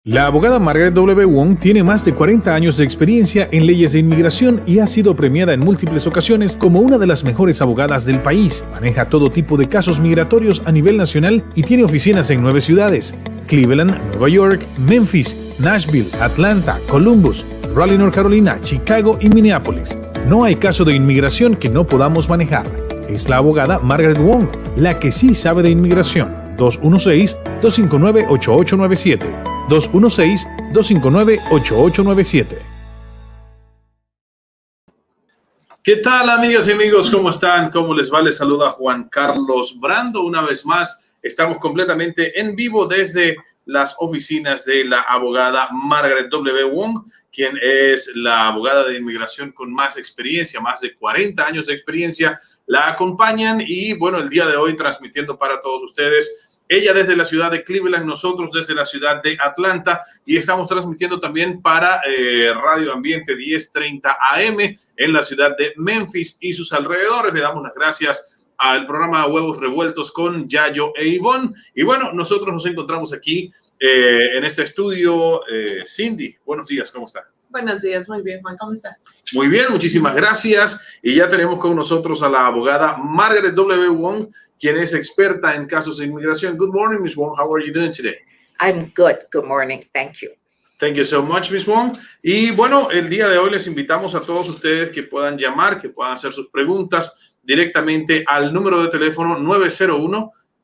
La abogada Margaret W. Wong tiene más de 40 años de experiencia en leyes de inmigración y ha sido premiada en múltiples ocasiones como una de las mejores abogadas del país. Maneja todo tipo de casos migratorios a nivel nacional y tiene oficinas en 9 ciudades: Cleveland, Nueva York, Memphis, Nashville, Atlanta, Columbus, Raleigh, North Carolina, Chicago y Minneapolis. No hay caso de inmigración que no podamos manejar. Es la abogada Margaret Wong, la que sí sabe de inmigración. 216-259-8897. 216-259-8897. ¿Qué tal, amigas y amigos? ¿Cómo están? ¿Cómo les va? Les saluda Juan Carlos Brando. Una vez más, estamos completamente en vivo desde las oficinas de la abogada Margaret W. Wong, quien es la abogada de inmigración con más experiencia, más de 40 años de experiencia. La acompañan y, bueno, el día de hoy transmitiendo para todos ustedes. Ella desde la ciudad de Cleveland, nosotros desde la ciudad de Atlanta, y estamos transmitiendo también para Radio Ambiente 1030 AM en la ciudad de Memphis y sus alrededores. Le damos las gracias al programa Huevos Revueltos con Yayo e Ivonne. Y bueno, nosotros nos encontramos aquí en este estudio. Cindy, buenos días, ¿cómo está? Buenos días, muy bien, Juan, ¿cómo está? Muy bien, muchísimas gracias. Y ya tenemos con nosotros a la abogada Margaret W. Wong, quien es experta en casos de inmigración. Good morning, Ms. Wong. How are you doing today? I'm good. Good morning. Thank you. Thank you so much, Ms. Wong. Y bueno, el día de hoy les invitamos a todos ustedes que puedan llamar, que puedan hacer sus preguntas directamente al número de teléfono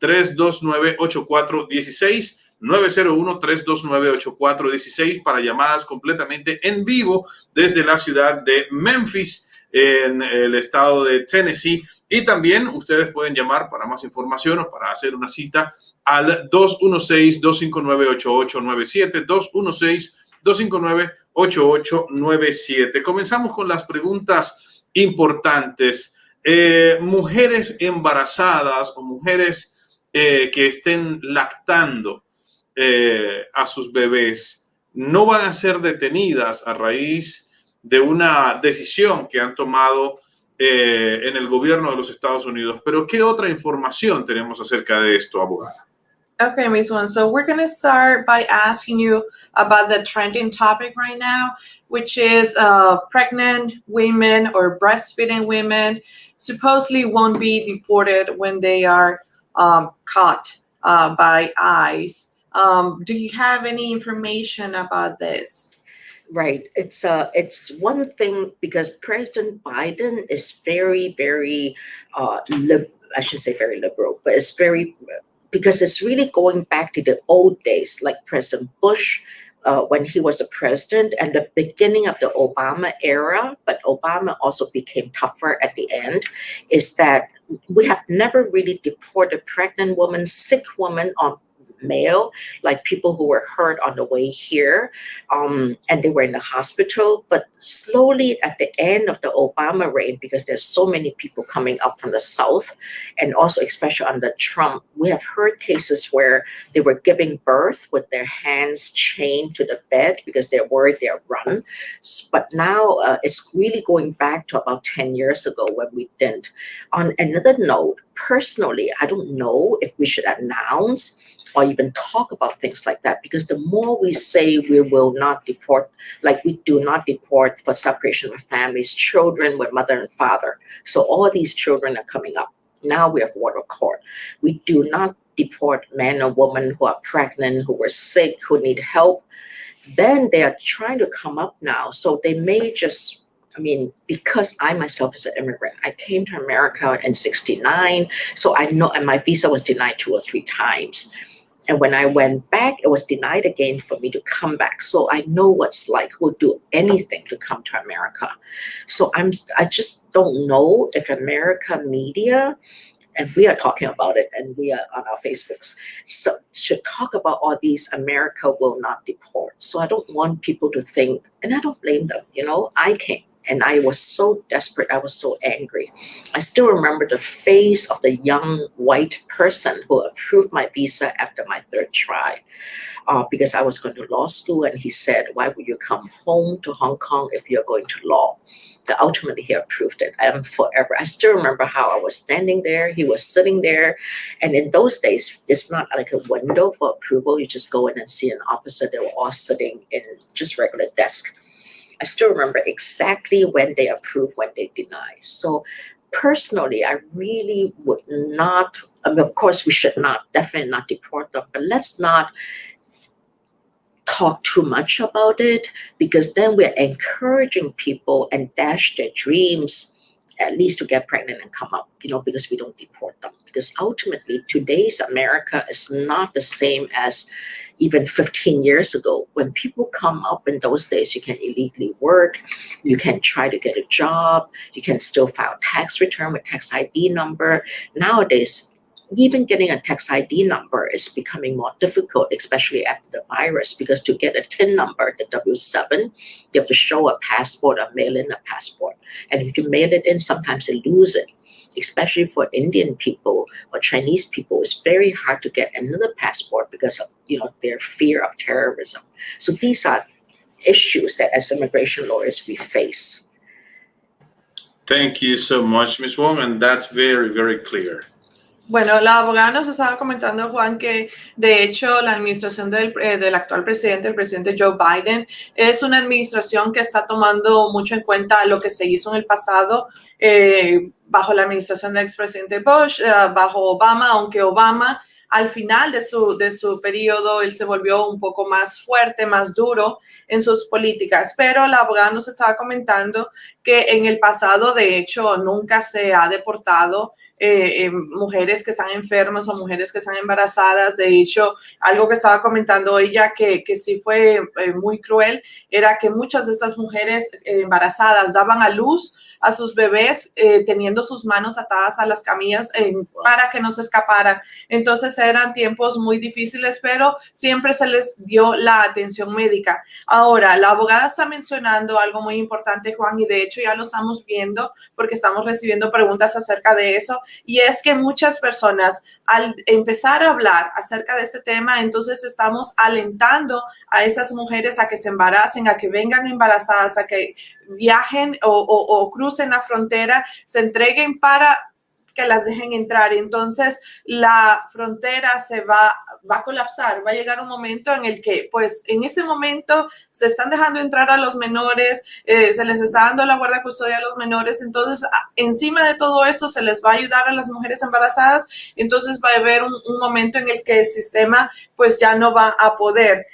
901-329-8416. 901-329-8416 para llamadas completamente en vivo desde la ciudad de Memphis, en el estado de Tennessee. Y también ustedes pueden llamar para más información o para hacer una cita al 216-259-8897, 216-259-8897. Comenzamos con las preguntas importantes. Mujeres embarazadas o mujeres que estén lactando a sus bebés no van a ser detenidas a raíz de una decisión que han tomado en el gobierno de los Estados Unidos. Pero ¿qué otra información tenemos acerca de esto, abogada? Okay, Ms. Wong, so we're going to start by asking you about the trending topic right now, which is pregnant women or breastfeeding women supposedly won't be deported when they are caught by ICE. Do you have any information about this? Right. It's one thing because President Biden is very, very, I should say very liberal, but it's very, because it's really going back to the old days, like President Bush, when he was the president, and the beginning of the Obama era, but Obama also became tougher at the end, is that we have never really deported pregnant women, sick women, or male, like people who were hurt on the way here, and they were in the hospital. But slowly at the end of the Obama reign, because there's so many people coming up from the South, and also especially under Trump, we have heard cases where they were giving birth with their hands chained to the bed because they're worried they're run. But now it's really going back to about 10 years ago when we didn't. On another note, personally, I don't know if we should announce or even talk about things like that, because the more we say we will not deport, like we do not deport for separation of families, children with mother and father. So all these children are coming up. Now we have word of court. We do not deport men or women who are pregnant, who were sick, who need help. Then they are trying to come up now. So they may just, I mean, because I myself is an immigrant, I came to America in 1969. So I know, and my visa was denied 2 or 3 times. And when I went back, it was denied again for me to come back. So I know what's like, who'll do anything to come to America. So I just don't know if America media, and we are talking about it, and we are on our Facebooks, so should talk about all these America will not deport. So I don't want people to think, and I don't blame them, you know, I came And I was so desperate. I was so angry. I still remember the face of the young white person who approved my visa after my third try. Because I was going to law school, and he said, why would you come home to Hong Kong if you're going to law? So ultimately, he approved it. I am forever. I still remember how I was standing there. He was sitting there. And in those days, it's not like a window for approval. You just go in and see an officer. They were all sitting in just regular desk. I still remember exactly when they approve, when they deny. So personally, I really would not, I mean, of course, we should not, definitely not deport them, but let's not talk too much about it, because then we're encouraging people and dash their dreams at least to get pregnant and come up, because we don't deport them. Because ultimately, today's America is not the same as even 15 years ago. When people come up in those days, you can illegally work, you can try to get a job, you can still file tax return with tax ID number. Nowadays, even getting a tax ID number is becoming more difficult, especially after the virus, because to get a TIN number, the W-7, you have to show a passport or mail in a passport. And if you mail it in, sometimes they lose it. Especially for Indian people or Chinese people, it's very hard to get another passport because of their fear of terrorism. So these are issues that as immigration lawyers we face. Thank you so much, Ms. Wong, and that's very, very clear. Bueno, la abogada nos estaba comentando, Juan, que de hecho la administración del actual presidente, el presidente Joe Biden, es una administración que está tomando mucho en cuenta lo que se hizo en el pasado bajo la administración del expresidente Bush, bajo Obama, aunque Obama al final de su periodo él se volvió un poco más fuerte, más duro en sus políticas, pero la abogada nos estaba comentando que en el pasado, de hecho, nunca se ha deportado mujeres que están enfermas o mujeres que están embarazadas. De hecho, algo que estaba comentando ella que sí fue muy cruel era que muchas de esas mujeres embarazadas daban a luz a sus bebés teniendo sus manos atadas a las camillas para que no se escaparan. Entonces eran tiempos muy difíciles, pero siempre se les dio la atención médica. Ahora, la abogada está mencionando algo muy importante, Juan, y de hecho ya lo estamos viendo porque estamos recibiendo preguntas acerca de eso, y es que muchas personas al empezar a hablar acerca de este tema, entonces estamos alentando a esas mujeres a que se embaracen, a que vengan embarazadas, a que viajen o crucen la frontera, se entreguen para que las dejen entrar. Entonces la frontera se va a colapsar, va a llegar un momento en el que, pues, en ese momento se están dejando entrar a los menores, se les está dando la guardia custodia a los menores. Entonces, encima de todo eso, se les va a ayudar a las mujeres embarazadas. Entonces va a haber un momento en el que el sistema, pues, ya no va a poder.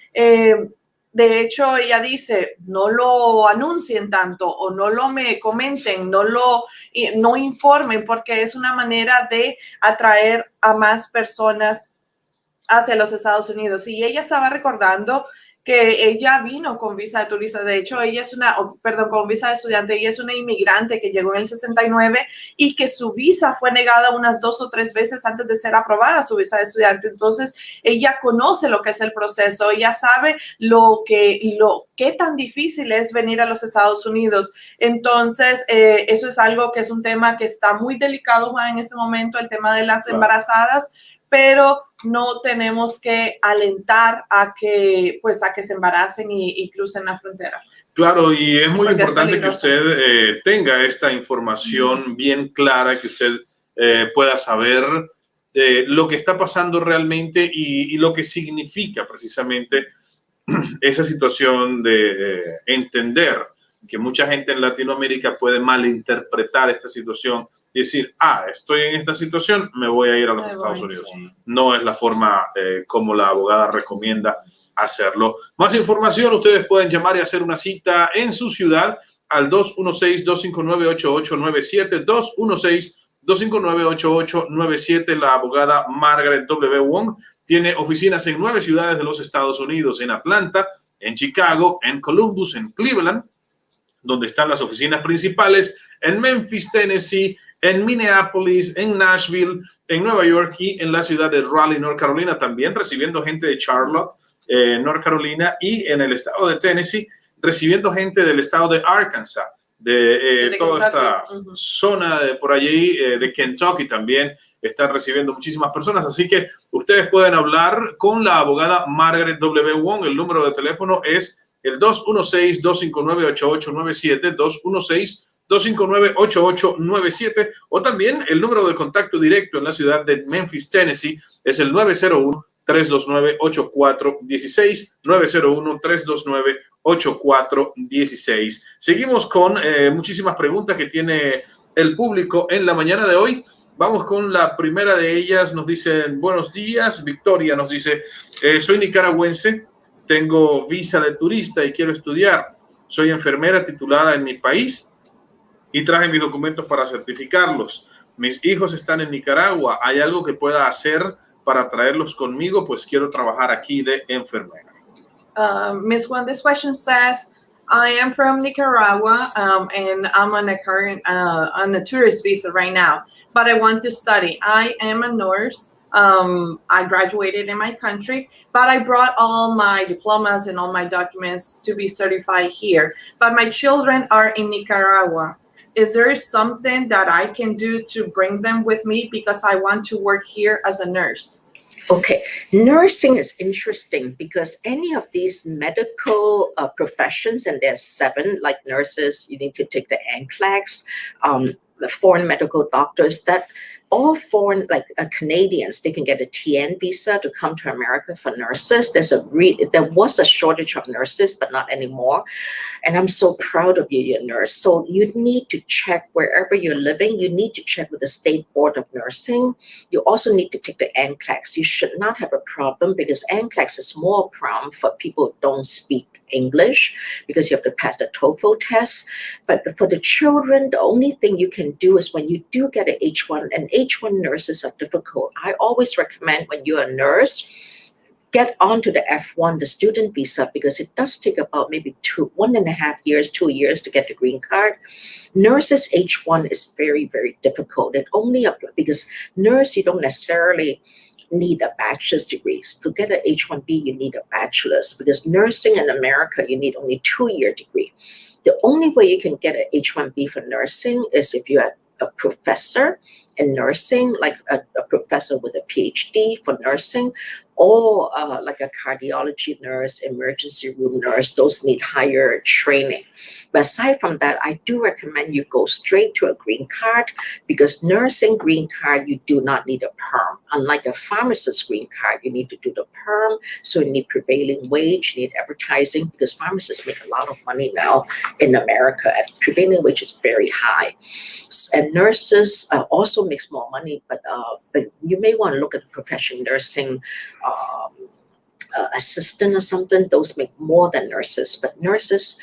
De hecho, ella dice, no lo anuncien tanto o no lo me comenten, no informen, porque es una manera de atraer a más personas hacia los Estados Unidos. Y ella estaba recordando que ella vino con visa de turista. De hecho, ella es con visa de estudiante. Ella es una inmigrante que llegó en el 69 y que su visa fue negada unas 2 o 3 veces antes de ser aprobada su visa de estudiante. Entonces, ella conoce lo que es el proceso. Ella sabe qué tan difícil es venir a los Estados Unidos. Entonces, eso es algo que es un tema que está muy delicado, Juan, en este momento, el tema de las embarazadas, pero no tenemos que alentar a que se embaracen y crucen la frontera. Claro, y es muy importante que usted tenga esta información bien clara, que usted pueda saber lo que está pasando realmente y lo que significa precisamente esa situación de entender que mucha gente en Latinoamérica puede malinterpretar esta situación y decir, estoy en esta situación, me voy a ir a los Estados Unidos. No es la forma como la abogada recomienda hacerlo. Más información, ustedes pueden llamar y hacer una cita en su ciudad al 216-259-8897, 216-259-8897. La abogada Margaret W. Wong tiene oficinas en 9 ciudades de los Estados Unidos, en Atlanta, en Chicago, en Columbus, en Cleveland, donde están las oficinas principales, en Memphis, Tennessee, en Minneapolis, en Nashville, en Nueva York y en la ciudad de Raleigh, North Carolina, también recibiendo gente de Charlotte, North Carolina, y en el estado de Tennessee, recibiendo gente del estado de Arkansas, de toda esta Kentucky. zona de por allí, de Kentucky también están recibiendo muchísimas personas. Así que ustedes pueden hablar con la abogada Margaret W. Wong. El número de teléfono es el 216-259-8897, 216-259-8897, o también el número de contacto directo en la ciudad de Memphis, Tennessee, es el 901-329-8416, 901-329-8416. Seguimos con muchísimas preguntas que tiene el público en la mañana de hoy. Vamos con la primera de ellas. Nos dicen, buenos días. Victoria nos dice, soy nicaragüense, tengo visa de turista y quiero estudiar. Soy enfermera titulada en mi país y traje mis documentos para certificarlos. Mis hijos están en Nicaragua. ¿Hay algo que pueda hacer para traerlos conmigo? Pues quiero trabajar aquí de enfermera. Ms. Juan, this question says, I am from Nicaragua, and I'm on a tourist visa right now, but I want to study. I am a nurse. I graduated in my country, but I brought all my diplomas and all my documents to be certified here. But my children are in Nicaragua. Is there something that I can do to bring them with me because I want to work here as a nurse? Okay, nursing is interesting because any of these medical professions, and there's 7, like nurses, you need to take the NCLEX, the foreign medical doctors, that all foreign, like Canadians, they can get a TN visa to come to America for nurses. There was a shortage of nurses, but not anymore. And I'm so proud of you, you're a nurse. So you need to check wherever you're living. You need to check with the State Board of Nursing. You also need to take the NCLEX. You should not have a problem because NCLEX is more a problem for people who don't speak English because you have to pass the TOEFL test. But for the children, the only thing you can do is when you do get an H1, and H1 nurses are difficult. I always recommend when you're a nurse, get onto the F1, the student visa, because it does take about maybe 1.5 years, 2 years to get the green card. Nurses H1 is very, very difficult. It only applies because nurse, you don't necessarily need a bachelor's degree. To get an H1B, you need a bachelor's because nursing in America, you need only 2-year degree. The only way you can get an H1B for nursing is if you're a professor in nursing, like a professor with a PhD for nursing, or like a cardiology nurse, emergency room nurse. Those need higher training. But aside from that, I do recommend you go straight to a green card because nursing green card, you do not need a perm. Unlike a pharmacist green card, you need to do the perm. So you need prevailing wage, you need advertising because pharmacists make a lot of money now in America and prevailing wage is very high. And nurses also makes more money, but you may want to look at professional nursing assistant or something. Those make more than nurses, but nurses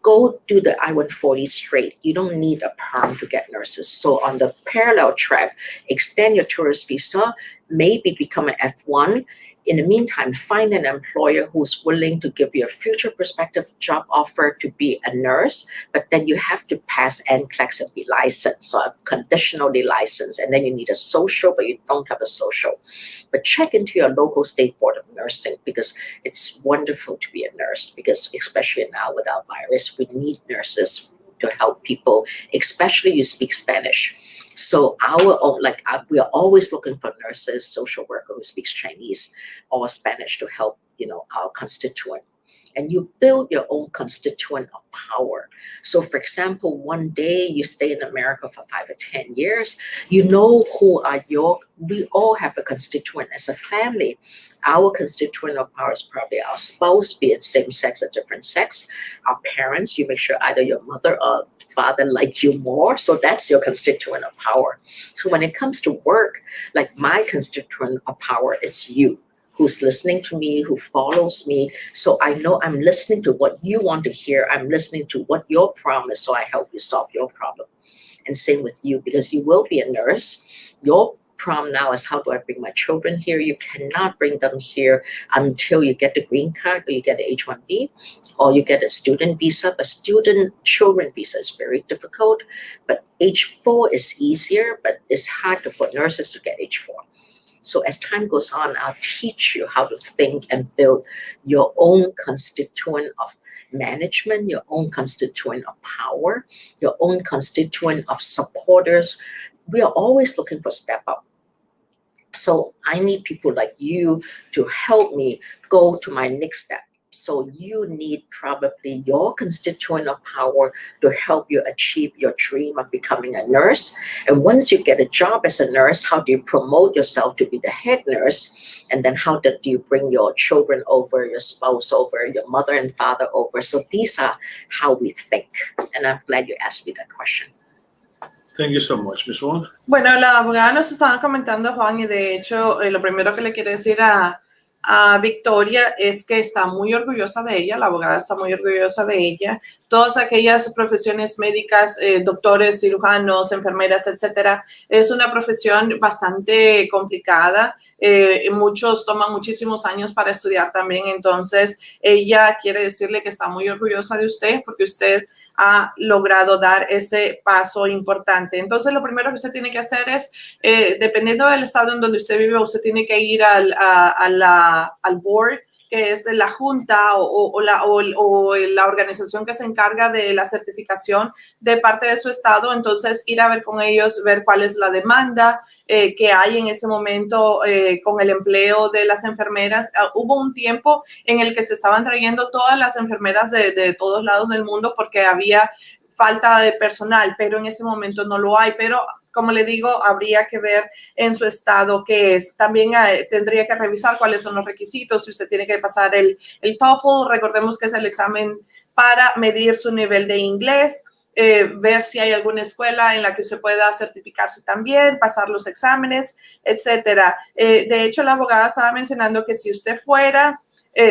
go do the I-140 straight. You don't need a perm to get nurses. So on the parallel track, extend your tourist visa, maybe become an F1. In the meantime, find an employer who's willing to give you a future prospective job offer to be a nurse, but then you have to pass NCLEX and be licensed, so conditionally licensed, and then you need a social, but you don't have a social. But check into your local State Board of Nursing because it's wonderful to be a nurse because especially now with our virus, we need nurses to help people, especially you speak Spanish. So we are always looking for nurses, social worker who speaks Chinese or Spanish to help, our constituent. And you build your own constituent of power. So for example, one day you stay in America for 5 or 10 years, you know who are we all have a constituent as a family. Our constituent of power is probably our spouse, be it same sex or different sex, our parents, you make sure either your mother or father like you more. So that's your constituent of power. So when it comes to work, like my constituent of power, it's you who's listening to me, who follows me. So I know I'm listening to what you want to hear. I'm listening to what your problem is, so I help you solve your problem. And same with you, because you will be a nurse. Your problem now is how do I bring my children here? You cannot bring them here until you get the green card or you get an H1B or you get a student visa. A student children visa is very difficult, but H4 is easier, but it's hard for nurses to get H4. So as time goes on, I'll teach you how to think and build your own constituent of management, your own constituent of power, your own constituent of supporters. We are always looking for step up. So I need people like you to help me go to my next step. So you need probably your constituent of power to help you achieve your dream of becoming a nurse. And once you get a job as a nurse, how do you promote yourself to be the head nurse? And then how do you bring your children over, your spouse over, your mother and father over? So these are how we think. And I'm glad you asked me that question. Thank you so much, Ms. Wong. Bueno, la abogada nos estaba comentando, Juan, y de hecho lo primero que le quiere decir a Victoria es que está muy orgullosa de ella, la abogada está muy orgullosa de ella. Todas aquellas profesiones médicas, doctores, cirujanos, enfermeras, etcétera, es una profesión bastante complicada. Muchos toman muchísimos años para estudiar también, entonces ella quiere decirle que está muy orgullosa de usted porque usted ha logrado dar ese paso importante. Entonces, lo primero que usted tiene que hacer es, dependiendo del estado en donde usted vive, usted tiene que ir al board, que es la junta o la organización que se encarga de la certificación de parte de su estado. Entonces, ir a ver con ellos, ver cuál es la demanda que hay en ese momento con el empleo de las enfermeras. Hubo un tiempo en el que se estaban trayendo todas las enfermeras de todos lados del mundo porque había falta de personal, pero en ese momento no lo hay. Pero como le digo, habría que ver en su estado qué es. También tendría que revisar cuáles son los requisitos. Si usted tiene que pasar el TOEFL, recordemos que es el examen para medir su nivel de inglés, ver si hay alguna escuela en la que usted pueda certificarse también, pasar los exámenes, etcétera. De hecho, la abogada estaba mencionando que si usted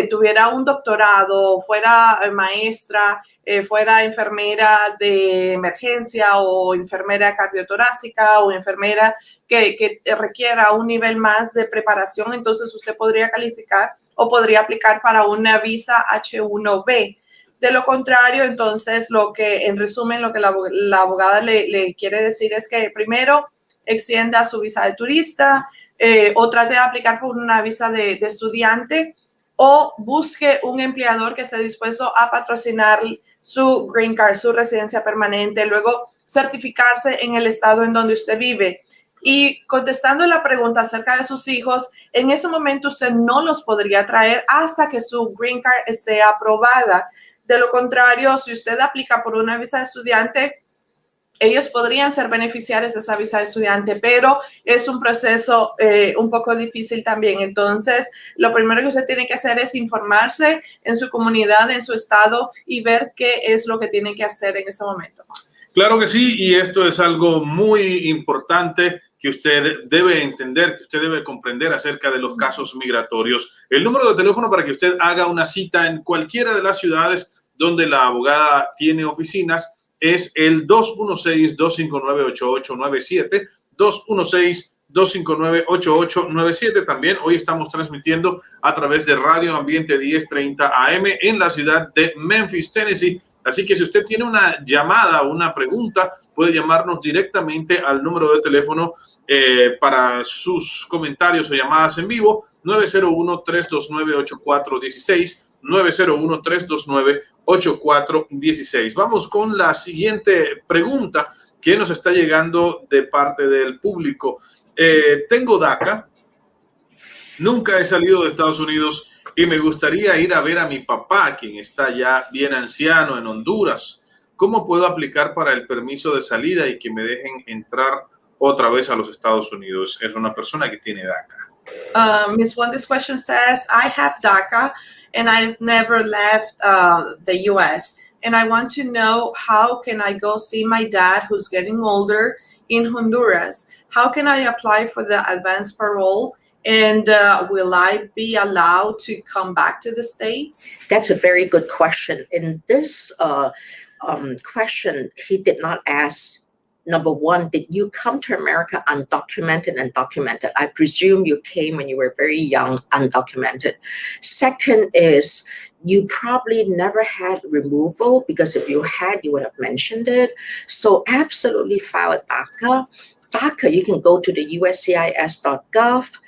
tuviera un doctorado, fuera maestra, fuera enfermera de emergencia o enfermera cardiotorácica o enfermera que requiera un nivel más de preparación, entonces usted podría calificar o podría aplicar para una visa H1B. De lo contrario, entonces, en resumen, lo que la abogada le quiere decir es que primero extienda su visa de turista o trate de aplicar por una visa de estudiante, o busque un empleador que esté dispuesto a patrocinar su green card, su residencia permanente, luego certificarse en el estado en donde usted vive. Y contestando la pregunta acerca de sus hijos, en ese momento usted no los podría traer hasta que su green card esté aprobada. De lo contrario, si usted aplica por una visa de estudiante, ellos podrían ser beneficiarios de esa visa de estudiante, pero es un proceso un poco difícil también. Entonces, lo primero que usted tiene que hacer es informarse en su comunidad, en su estado y ver qué es lo que tiene que hacer en ese momento. Claro que sí, y esto es algo muy importante que usted debe entender, que usted debe comprender acerca de los casos migratorios. El número de teléfono para que usted haga una cita en cualquiera de las ciudades donde la abogada tiene oficinas es el 216-259-8897, 216-259-8897. También hoy estamos transmitiendo a través de Radio Ambiente 1030 AM en la ciudad de Memphis, Tennessee. Así que si usted tiene una llamada o una pregunta, puede llamarnos directamente al número de teléfono para sus comentarios o llamadas en vivo, 901-329-8416, 901-329-8416. Vamos con la siguiente pregunta que nos está llegando de parte del público. Tengo DACA, nunca he salido de Estados Unidos y me gustaría ir a ver a mi papá, quien está ya bien anciano en Honduras. ¿Cómo puedo aplicar para el permiso de salida y que me dejen entrar otra vez a los Estados Unidos? Es una persona que tiene DACA. Ms. Wong, this question says, I have DACA and I've never left the U.S. And I want to know, how can I go see my dad who's getting older in Honduras? How can I apply for the advanced parole? And will I be allowed to come back to the States? That's a very good question. In this question, he did not ask, number one, did you come to America undocumented and documented? I presume you came when you were very young, undocumented. Second is, you probably never had removal, because if you had, you would have mentioned it. So absolutely file a DACA. DACA, you can go to the uscis.gov.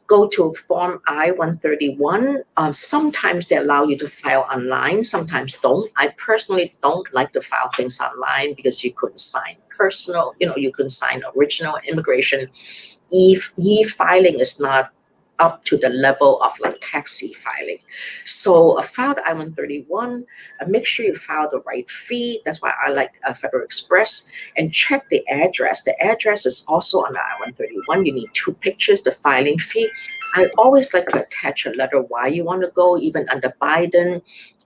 go to Form I-131. Sometimes they allow you to file online, sometimes don't. I personally don't like to file things online because you couldn't sign personal, you couldn't sign original immigration. E-filing is not up to the level of like tax e-filing. So file the I-131, make sure you file the right fee. That's why I like Federal Express, and check the address. The address is also on the I-131. You need 2 pictures, the filing fee. I always like to attach a letter why you want to go. Even under Biden,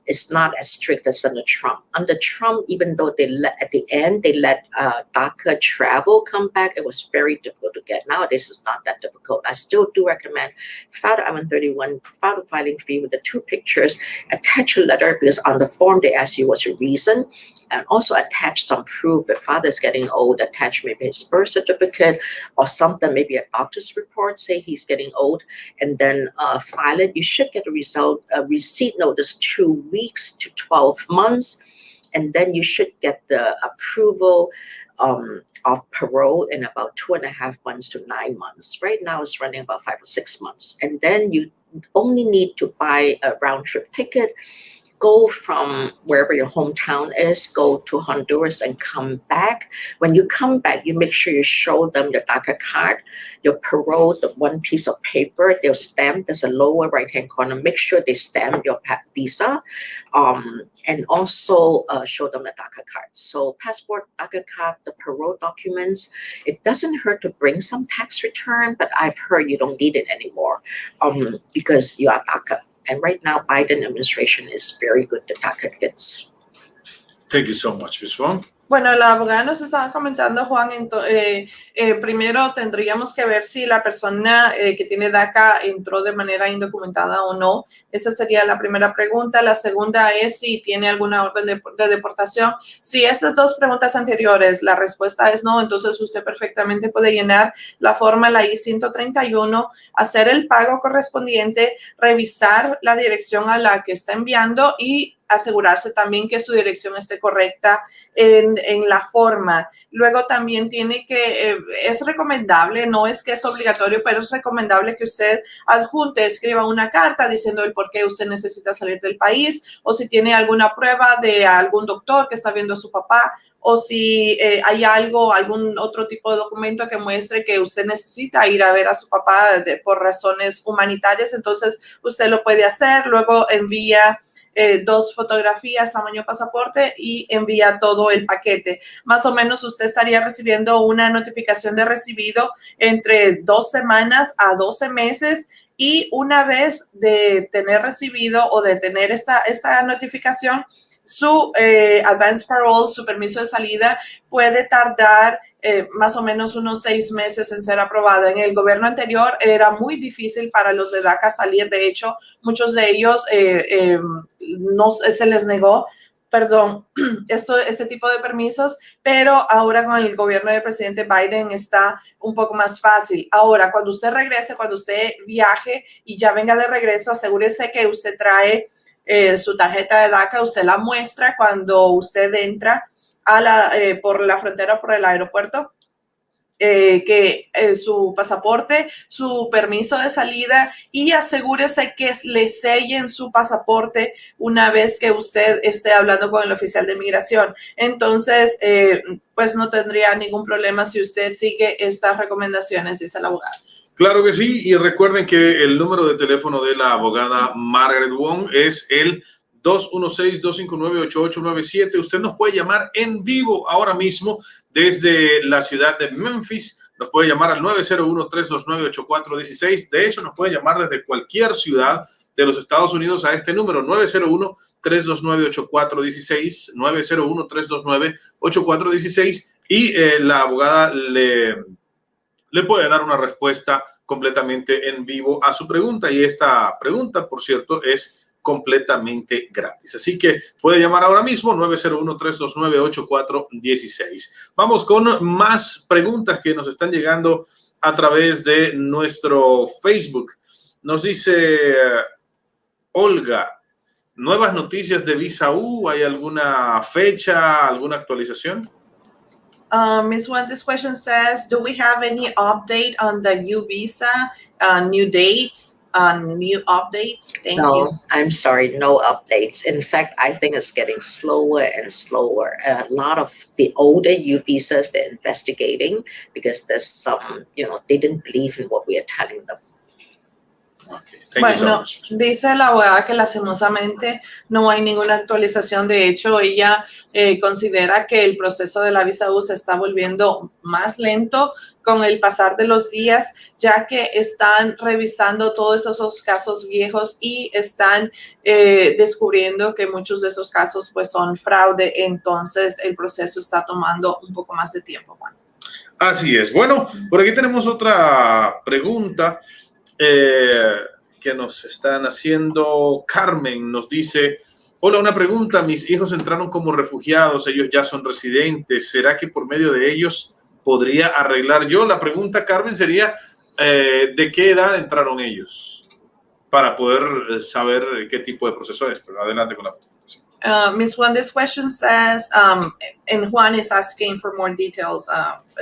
it's not as strict as under Trump. Under Trump, even though at the end they let DACA travel come back, it was very difficult to get. Nowadays, it's not that difficult. I still do recommend file the I-131, file the filing fee with the 2 pictures, attach a letter, because on the form they ask you what's your reason, and also attach some proof. If father's getting old, attach maybe his birth certificate or something, maybe a doctor's report, say he's getting old, and then file it. You should get a receipt notice 2 weeks to 12 months, and then you should get the approval of parole in about 2.5 months to 9 months. Right now it's running about 5 or 6 months, and then you only need to buy a round-trip ticket, go from wherever your hometown is, go to Honduras and come back. When you come back, you make sure you show them your DACA card, your parole, the 1 piece of paper. They'll stamp. There's a lower right-hand corner. Make sure they stamp your visa, and also show them the DACA card. So passport, DACA card, the parole documents. It doesn't hurt to bring some tax return, but I've heard you don't need it anymore because you are DACA. And right now, Biden administration is very good to DACA tickets. Thank you so much, Ms. Wong. Bueno, la abogada nos estaba comentando, Juan, primero tendríamos que ver si la persona que tiene DACA entró de manera indocumentada o no. Esa sería la primera pregunta. La segunda es si tiene alguna orden de deportación. Si estas 2 preguntas anteriores, la respuesta es no, entonces usted perfectamente puede llenar la forma, la I-131, hacer el pago correspondiente, revisar la dirección a la que está enviando y asegurarse también que su dirección esté correcta en la forma. Luego también tiene que, es recomendable, no es que es obligatorio, pero es recomendable que usted adjunte, escriba una carta diciendo el por qué usted necesita salir del país, o si tiene alguna prueba de algún doctor que está viendo a su papá, o si hay algún otro tipo de documento que muestre que usted necesita ir a ver a su papá por razones humanitarias, entonces usted lo puede hacer. Luego envía 2 fotografías, tamaño pasaporte, y envía todo el paquete. Más o menos usted estaría recibiendo una notificación de recibido entre 2 semanas a 12 meses, y una vez de tener recibido o de tener esta notificación, su advance parole, su permiso de salida, puede tardar más o menos unos 6 meses en ser aprobado. En el gobierno anterior era muy difícil para los de DACA salir. De hecho, muchos de ellos no se les negó, este tipo de permisos, pero ahora con el gobierno del presidente Biden está un poco más fácil. Ahora, cuando usted regrese, cuando usted viaje y ya venga de regreso, asegúrese que usted trae su tarjeta de DACA, usted la muestra cuando usted entra por la frontera, por el aeropuerto, su pasaporte, su permiso de salida, y asegúrese que le sellen su pasaporte una vez que usted esté hablando con el oficial de inmigración. Entonces, pues no tendría ningún problema si usted sigue estas recomendaciones, dice el abogado. Claro que sí, y recuerden que el número de teléfono de la abogada Margaret Wong es el 216-259-8897. Usted nos puede llamar en vivo ahora mismo desde la ciudad de Memphis. Nos puede llamar al 901-329-8416. De hecho, nos puede llamar desde cualquier ciudad de los Estados Unidos a este número, 901-329-8416, 901-329-8416, y la abogada le puede dar una respuesta completamente en vivo a su pregunta, y esta pregunta, por cierto, es completamente gratis. Así que puede llamar ahora mismo, 901-329-8416. Vamos con más preguntas que nos están llegando a través de nuestro Facebook. Nos dice Olga, ¿nuevas noticias de Visa U? ¿Hay alguna fecha, alguna actualización? Ms. Wen, this question says, do we have any update on the U visa, new dates, new updates? Thank you. No, I'm sorry, no updates. In fact, I think it's getting slower and slower. A lot of the older U visas they're investigating because there's some, they didn't believe in what we are telling them. Okay. Thank you so much. Dice la abogada que lastimosamente no hay ninguna actualización. De hecho, ella considera que el proceso de la visa U se está volviendo más lento con el pasar de los días, ya que están revisando todos esos casos viejos y están descubriendo que muchos de esos casos pues son fraude. Entonces, el proceso está tomando un poco más de tiempo, Juan. Así es. Bueno, por aquí tenemos otra pregunta que nos están haciendo. Carmen nos dice, hola, una pregunta, mis hijos entraron como refugiados, ellos ya son residentes, ¿será que por medio de ellos podría arreglar yo? La pregunta, Carmen, sería, ¿de qué edad entraron ellos? Para poder saber qué tipo de proceso es, pero adelante con la pregunta. Ms. Juan, this question says, and Juan is asking for more details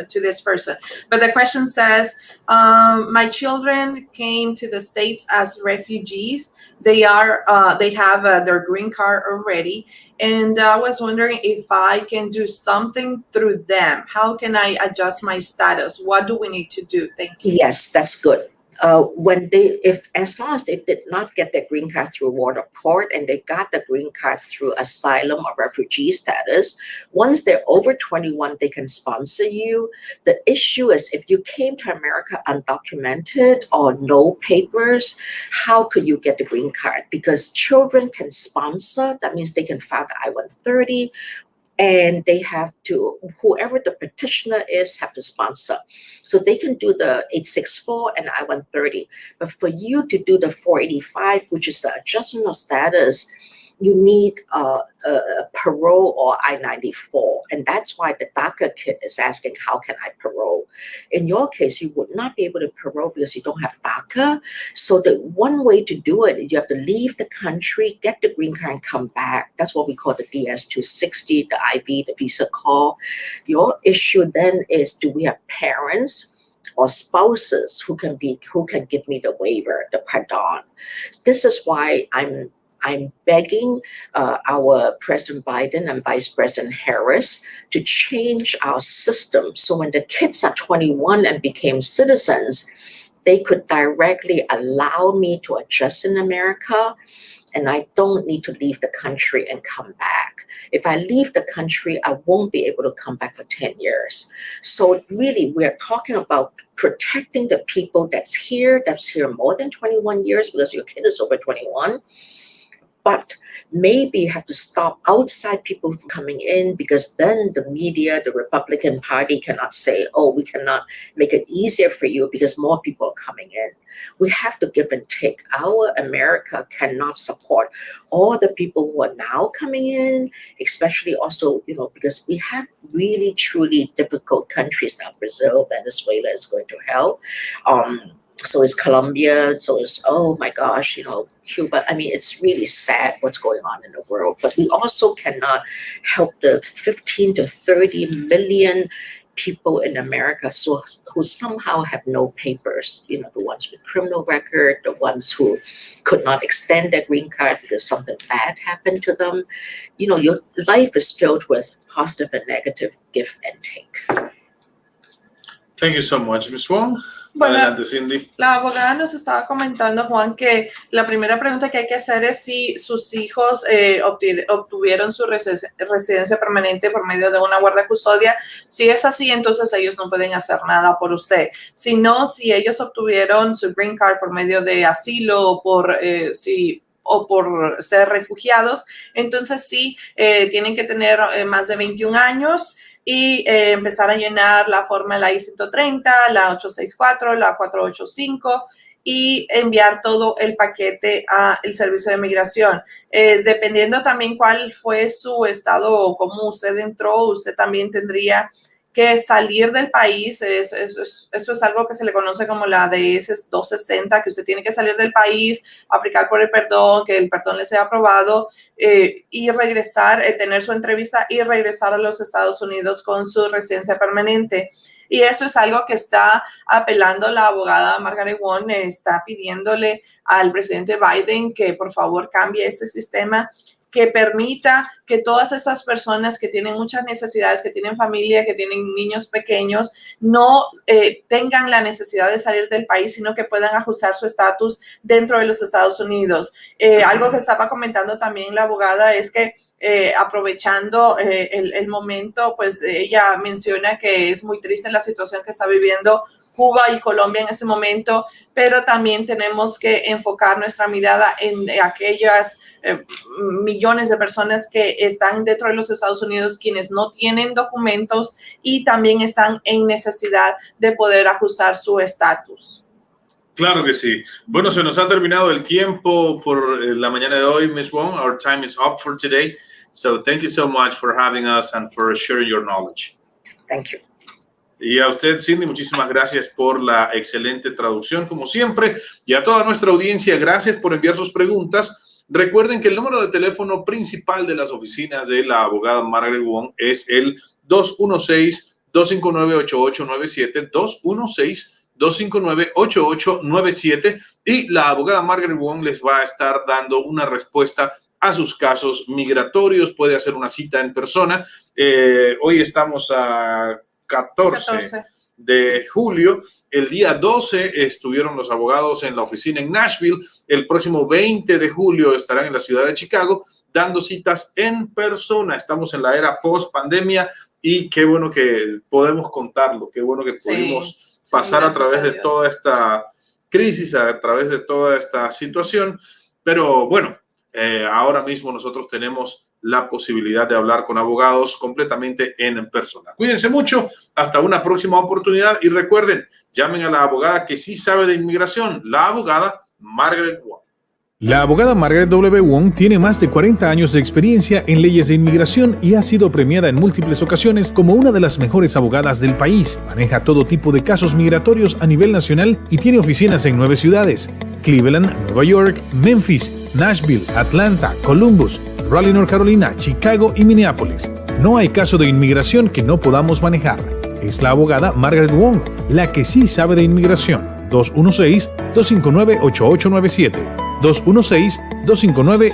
to this person, but the question says, my children came to the States as refugees. They have their green card already, and I was wondering if I can do something through them. How can I adjust my status? What do we need to do? Thank you. Yes, that's good. As long as they did not get their green card through water port and they got the green card through asylum or refugee status, once they're over 21, they can sponsor you. The issue is if you came to America undocumented or no papers, how could you get the green card? Because children can sponsor, that means they can file the I-130, and they have to, whoever the petitioner is, have to sponsor. So they can do the 864 and I-130. But for you to do the 485, which is the adjustment of status, you need a parole or I-94. And that's why the DACA kid is asking, how can I parole? In your case, you would not be able to parole because you don't have DACA. So the one way to do it, you have to leave the country, get the green card, and come back. That's what we call the DS-260, the IV, the visa call. Your issue then is, do we have parents or spouses who can give me the waiver, the pardon? This is why I'm begging our President Biden and Vice President Harris to change our system so when the kids are 21 and became citizens, they could directly allow me to adjust in America, and I don't need to leave the country and come back. If I leave the country, I won't be able to come back for 10 years. So really, we're talking about protecting the people that's here more than 21 years because your kid is over 21. But maybe you have to stop outside people from coming in because then the media, the Republican Party cannot say, oh, we cannot make it easier for you because more people are coming in. We have to give and take. Our America cannot support all the people who are now coming in, especially also, because we have really, truly difficult countries now. Brazil, Venezuela is going to hell. So is Colombia, so is, oh my gosh, Cuba. I mean, it's really sad what's going on in the world, but we also cannot help the 15 to 30 million people in America who somehow have no papers, the ones with criminal record, the ones who could not extend their green card because something bad happened to them. Your life is filled with positive and negative give and take. Thank you so much, Ms. Wong. Bueno, adelante, Cindy. La abogada nos estaba comentando, Juan, que la primera pregunta que hay que hacer es si sus hijos obtuvieron su residencia permanente por medio de una guardia custodia. Si es así, entonces ellos no pueden hacer nada por usted. Si no, si ellos obtuvieron su green card por medio de asilo o por ser refugiados, entonces sí, tienen que tener más de 21 años y empezar a llenar la forma de la I-130, la 864, la 485 y enviar todo el paquete al servicio de migración. Dependiendo también cuál fue su estado o cómo usted entró, usted también tendría que salir del país, eso es algo que se le conoce como la DS 260, que usted tiene que salir del país, aplicar por el perdón, que el perdón le sea aprobado y regresar, tener su entrevista y regresar a los Estados Unidos con su residencia permanente. Y eso es algo que está apelando la abogada Margaret Wong, está pidiéndole al presidente Biden que por favor cambie ese sistema, que permita que todas esas personas que tienen muchas necesidades, que tienen familia, que tienen niños pequeños, no tengan la necesidad de salir del país, sino que puedan ajustar su estatus dentro de los Estados Unidos. Algo que estaba comentando también la abogada es que aprovechando el momento, pues ella menciona que es muy triste la situación que está viviendo Cuba y Colombia en ese momento, pero también tenemos que enfocar nuestra mirada en aquellas millones de personas que están dentro de los Estados Unidos, quienes no tienen documentos y también están en necesidad de poder ajustar su estatus. Claro que sí. Bueno, se nos ha terminado el tiempo por la mañana de hoy, Ms. Wong. Our time is up for today. So thank you so much for having us and for sharing your knowledge. Thank you. Y a usted, Cindy, muchísimas gracias por la excelente traducción, como siempre. Y a toda nuestra audiencia, gracias por enviar sus preguntas. Recuerden que el número de teléfono principal de las oficinas de la abogada Margaret Wong es el 216-259-8897, 216-259-8897. Y la abogada Margaret Wong les va a estar dando una respuesta a sus casos migratorios. Puede hacer una cita en persona. Hoy estamos a 14 de julio. El día 12 estuvieron los abogados en la oficina en Nashville. El próximo 20 de julio estarán en la ciudad de Chicago dando citas en persona. Estamos en la era post-pandemia y qué bueno que podemos contarlo. Qué bueno que pudimos pasar a través de toda esta crisis, a través de toda esta situación. Pero bueno, ahora mismo nosotros tenemos la posibilidad de hablar con abogados completamente en persona. Cuídense mucho, hasta una próxima oportunidad y recuerden, llamen a la abogada que sí sabe de inmigración, la abogada Margaret Wong. La abogada Margaret W. Wong tiene más de 40 años de experiencia en leyes de inmigración y ha sido premiada en múltiples ocasiones como una de las mejores abogadas del país. Maneja todo tipo de casos migratorios a nivel nacional y tiene oficinas en 9 ciudades: Cleveland, Nueva York, Memphis, Nashville, Atlanta, Columbus, Raleigh, North Carolina, Chicago y Minneapolis. No hay caso de inmigración que no podamos manejar. Es la abogada Margaret Wong, la que sí sabe de inmigración. 216-259-8897. 216-259-8897.